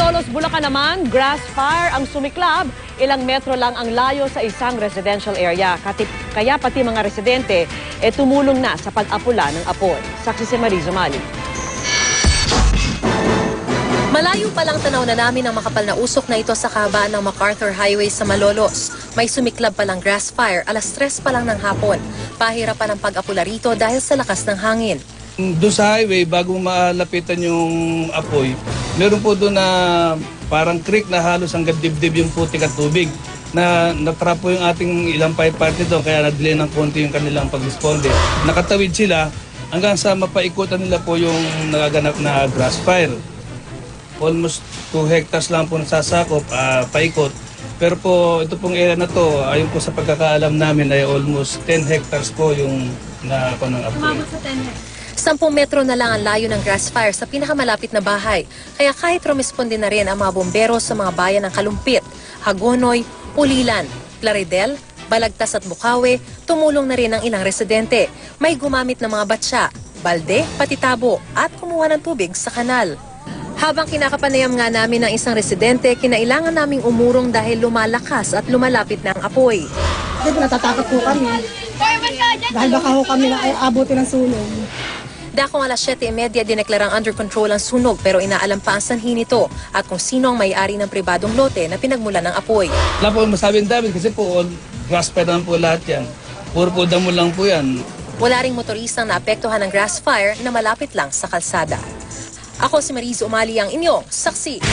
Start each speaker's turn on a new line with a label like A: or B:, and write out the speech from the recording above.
A: Malolos, Bulacan naman, grass fire ang sumiklab. Ilang metro lang ang layo sa isang residential area. Kaya pati mga residente tumulong na sa pag-apula ng apoy. Saksi si Marizo Mali.
B: Malayo pa lang tanaw na namin ang makapal na usok na ito sa kahabaan ng MacArthur Highway sa Malolos. May sumiklab palang grass fire, alas 3 pa lang ng hapon. Pahirapan ang pag-apula rito dahil sa lakas ng hangin.
C: Doon sa highway, bago malapitan yung apoy, meron po doon na parang creek na halos hanggang dibdib yung putik at tubig. Natrap po yung ating ilang pipe party doon, kaya na-delay ng konti yung kanilang pag-responde. Nakatawid sila hanggang sa mapaikutan nila po yung nagaganap na grass fire. Almost 2 hectares lang po nasasakop, paikot. Pero po, ito pong area na to, ayon po sa pagkakaalam namin ay almost 10 hectares po yung ng apoy.
B: Umabot sa 10 hectares. 10 metro na lang ang layo ng grass fire sa pinakamalapit na bahay. Kaya kahit rumisponde na rin ang mga bombero sa mga bayan ng Kalumpit, Hagonoy, Ulilan, Plaridel, Balagtas at Bukawi, tumulong na rin ang ilang residente. May gumamit ng mga batsa, balde, pati tabo at kumuha ng tubig sa kanal. Habang kinakapanayam nga namin ng isang residente, kinailangan naming umurong dahil lumalakas at lumalapit na ang apoy.
D: Kasi natatakot po kami. Dahil baka ho kami na abutin ng sunog.
B: Dakong alas 7:30 dineklarang under control ang sunog pero inaalam pa ang sanhi nito at kung sino ang may-ari ng pribadong lote na pinagmulan ng apoy.
C: Wala po masabi ang David kasi po grass fire naman po lahat yan. Puro po damo lang po yan.
B: Wala ring motoristang naapektuhan ng grass fire na malapit lang sa kalsada. Ako si Marizo Umali, ang inyong saksi.